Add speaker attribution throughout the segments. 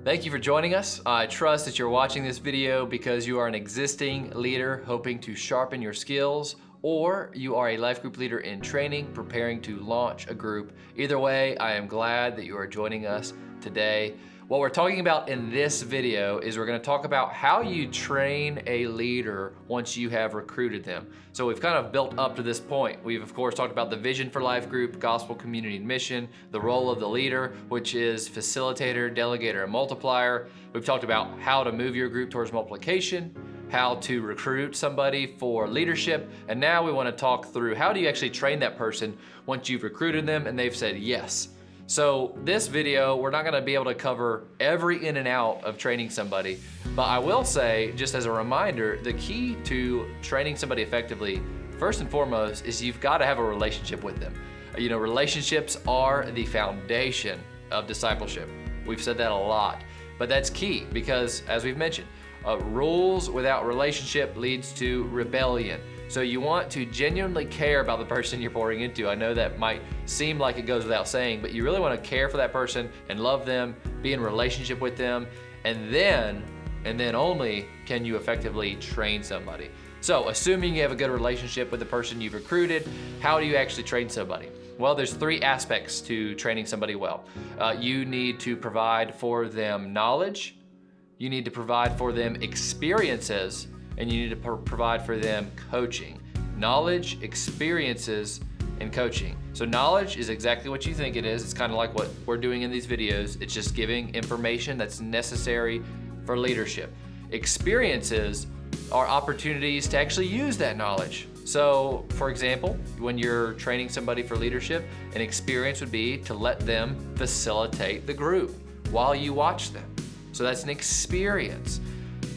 Speaker 1: Thank you for joining us. I trust that you're watching this video because you are an existing leader hoping to sharpen your skills, or you are a life group leader in training, preparing to launch a group. Either way, I am glad that you are joining us today. What we're talking about in this video is we're going to talk about how you train a leader once you have recruited them. So we've kind of built up to this point. We've of course talked about the vision for life group, gospel, community, and mission, the role of the leader, which is facilitator, delegator, and multiplier. We've talked about how to move your group towards multiplication, how to recruit somebody for leadership, and now we want to talk through how do you actually train that person once you've recruited them and they've said yes. So this video, we're not going to be able to cover every in and out of training somebody, but I will say, just as a reminder, the key to training somebody effectively, first and foremost, is you've got to have a relationship with them. You know, relationships are the foundation of discipleship. We've said that a lot, but that's key because, as we've mentioned, rules without relationship leads to rebellion. So you want to genuinely care about the person you're pouring into. I know that might seem like it goes without saying, but you really want to care for that person and love them, be in relationship with them, and then only can you effectively train somebody. So assuming you have a good relationship with the person you've recruited, how do you actually train somebody? Well, there's three aspects to training somebody well. You need to provide for them knowledge, you need to provide for them experiences, and you need to provide for them coaching. Knowledge, experiences, and coaching. So knowledge is exactly what you think it is. It's kind of like what we're doing in these videos. It's just giving information that's necessary for leadership. Experiences are opportunities to actually use that knowledge. So for example, when you're training somebody for leadership, an experience would be to let them facilitate the group while you watch them. So that's an experience.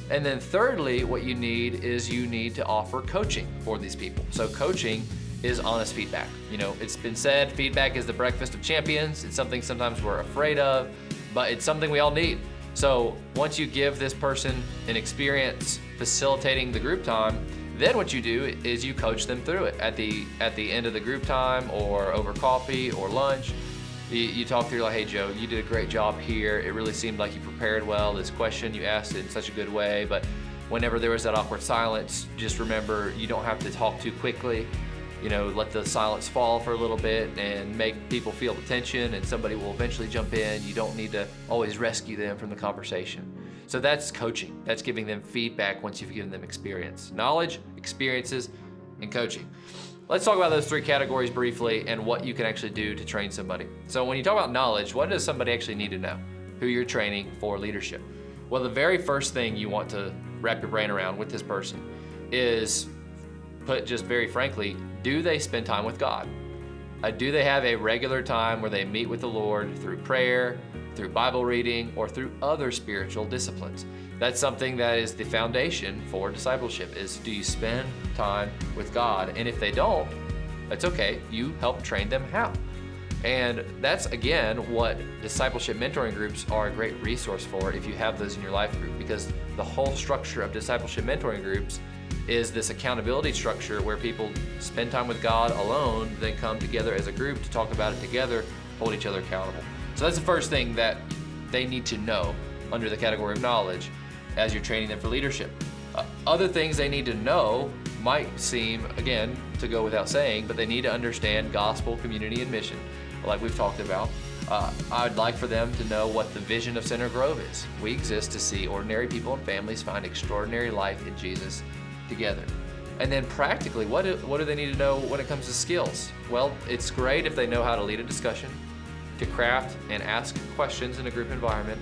Speaker 1: And then thirdly, what you need is you need to offer coaching for these people. So coaching is honest feedback. You know, it's been said, feedback is the breakfast of champions. It's something sometimes we're afraid of, but it's something we all need. So once you give this person an experience facilitating the group time, then what you do is you coach them through it at the end of the group time or over coffee or lunch. You talk through like, hey Joe, you did a great job here. It really seemed like you prepared well. This question, you asked it in such a good way, but whenever there was that awkward silence, just remember you don't have to talk too quickly. You know, let the silence fall for a little bit and make people feel the tension, and somebody will eventually jump in. You don't need to always rescue them from the conversation. So that's coaching. That's giving them feedback once you've given them experience. Knowledge, experiences, and coaching. Let's talk about those three categories briefly and what you can actually do to train somebody. So when you talk about knowledge, what does somebody actually need to know who you're training for leadership? Well, the very first thing you want to wrap your brain around with this person is, put just very frankly, do they spend time with God? Do they have a regular time where they meet with the Lord through prayer, through Bible reading, or through other spiritual disciplines? That's something that is the foundation for discipleship, is do you spend time with God? And if they don't, that's okay. You help train them how. And that's, again, what discipleship mentoring groups are a great resource for if you have those in your life group, because the whole structure of discipleship mentoring groups is this accountability structure where people spend time with God alone, then come together as a group to talk about it together, hold each other accountable. So that's the first thing that they need to know under the category of knowledge as you're training them for leadership. Other things they need to know might seem, again, to go without saying, but they need to understand gospel, community, and mission, like we've talked about. I'd like for them to know what the vision of Center Grove is. We exist to see ordinary people and families find extraordinary life in Jesus together. And then practically, what do they need to know when it comes to skills? Well, it's great if they know how to lead a discussion, to craft and ask questions in a group environment,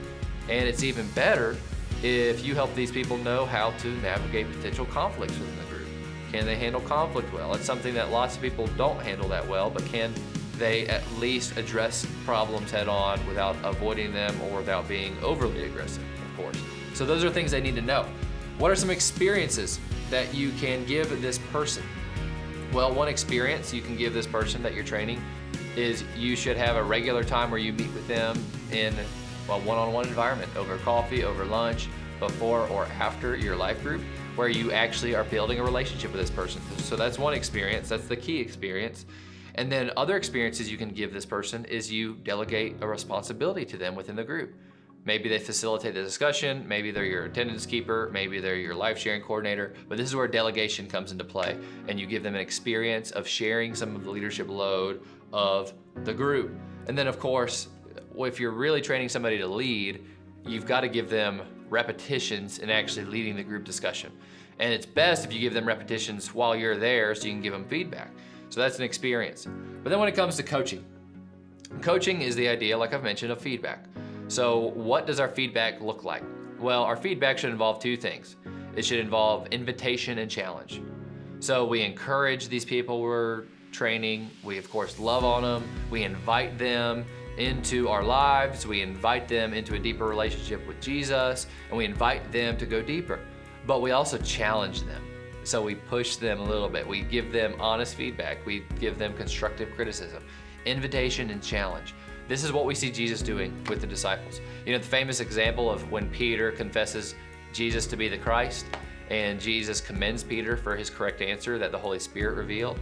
Speaker 1: and it's even better if you help these people know how to navigate potential conflicts within the group. Can they handle conflict well? It's something that lots of people don't handle that well, but can they at least address problems head on without avoiding them or without being overly aggressive, of course. So those are things they need to know. What are some experiences that you can give this person? Well, one experience you can give this person that you're training is you should have a regular time where you meet with them in a one-on-one environment, over coffee, over lunch, before or after your life group, where you actually are building a relationship with this person. So that's one experience, that's the key experience. And then other experiences you can give this person is you delegate a responsibility to them within the group. Maybe they facilitate the discussion, maybe they're your attendance keeper, maybe they're your life sharing coordinator, but this is where delegation comes into play, and you give them an experience of sharing some of the leadership load of the group. And then of course, if you're really training somebody to lead, you've got to give them repetitions in actually leading the group discussion. And it's best if you give them repetitions while you're there so you can give them feedback. So that's an experience. But then when it comes to coaching is the idea, like I've mentioned, of feedback. So what does our feedback look like? Well, our feedback should involve two things. It should involve invitation and challenge. So we encourage these people we're training. We of course love on them. We invite them into our lives. We invite them into a deeper relationship with Jesus, and we invite them to go deeper. But we also challenge them. So we push them a little bit. We give them honest feedback. We give them constructive criticism, invitation and challenge. This is what we see Jesus doing with the disciples. You know, the famous example of when Peter confesses Jesus to be the Christ, and Jesus commends Peter for his correct answer that the Holy Spirit revealed,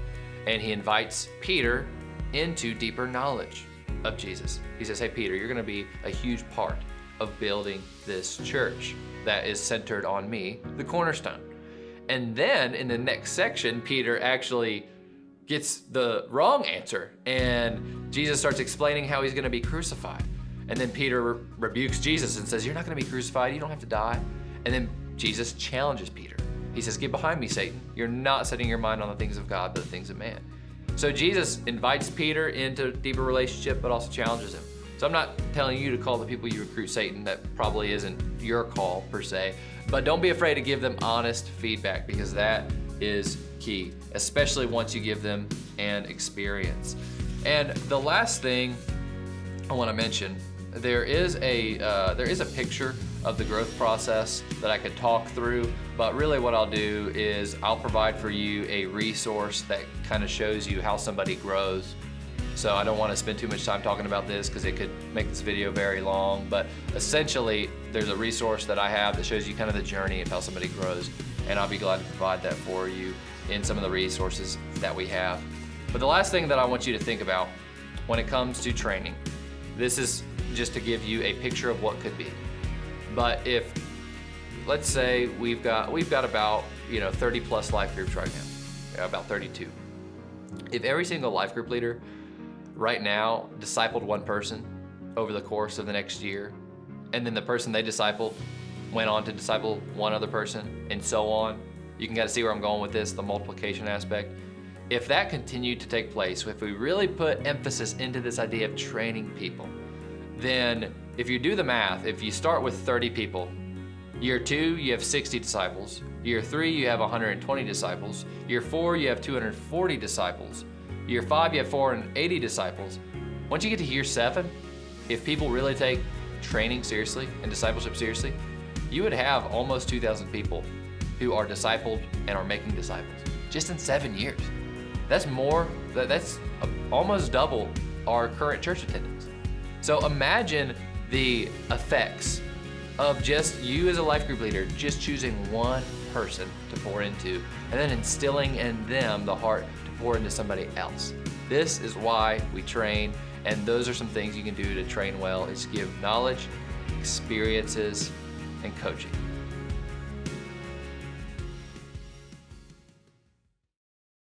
Speaker 1: and he invites Peter into deeper knowledge of Jesus. He says, hey Peter, you're gonna be a huge part of building this church that is centered on me, the cornerstone. And then in the next section, Peter actually gets the wrong answer, and Jesus starts explaining how he's gonna be crucified. And then Peter rebukes Jesus and says, you're not gonna be crucified, you don't have to die. And then Jesus challenges Peter. He says, get behind me, Satan. You're not setting your mind on the things of God, but the things of man. So Jesus invites Peter into a deeper relationship, but also challenges him. So I'm not telling you to call the people you recruit Satan. That probably isn't your call per se, but don't be afraid to give them honest feedback, because that is key, especially once you give them an experience. And the last thing I want to mention, there is a picture of the growth process that I could talk through, but really what I'll do is I'll provide for you a resource that kind of shows you how somebody grows. So I don't want to spend too much time talking about this because it could make this video very long, but essentially there's a resource that I have that shows you kind of the journey of how somebody grows, and I'll be glad to provide that for you in some of the resources that we have. But the last thing that I want you to think about when it comes to training, this is just to give you a picture of what could be. But if, let's say we've got about 30 plus life groups right now, about 32. If every single life group leader right now discipled one person over the course of the next year, and then the person they discipled went on to disciple one other person, and so on, you can kind of see where I'm going with this, the multiplication aspect. If that continued to take place, if we really put emphasis into this idea of training people, then if you do the math, if you start with 30 people, year 2, you have 60 disciples. Year 3, you have 120 disciples. Year 4, you have 240 disciples. Year 5, you have 480 disciples. Once you get to year 7, if people really take training seriously and discipleship seriously, you would have almost 2,000 people who are discipled and are making disciples just in 7 years. That's almost double our current church attendance. So imagine the effects of just you as a life group leader just choosing one person to pour into, and then instilling in them the heart to pour into somebody else. This is why we train, and those are some things you can do to train well, is give knowledge, experiences, and coaching.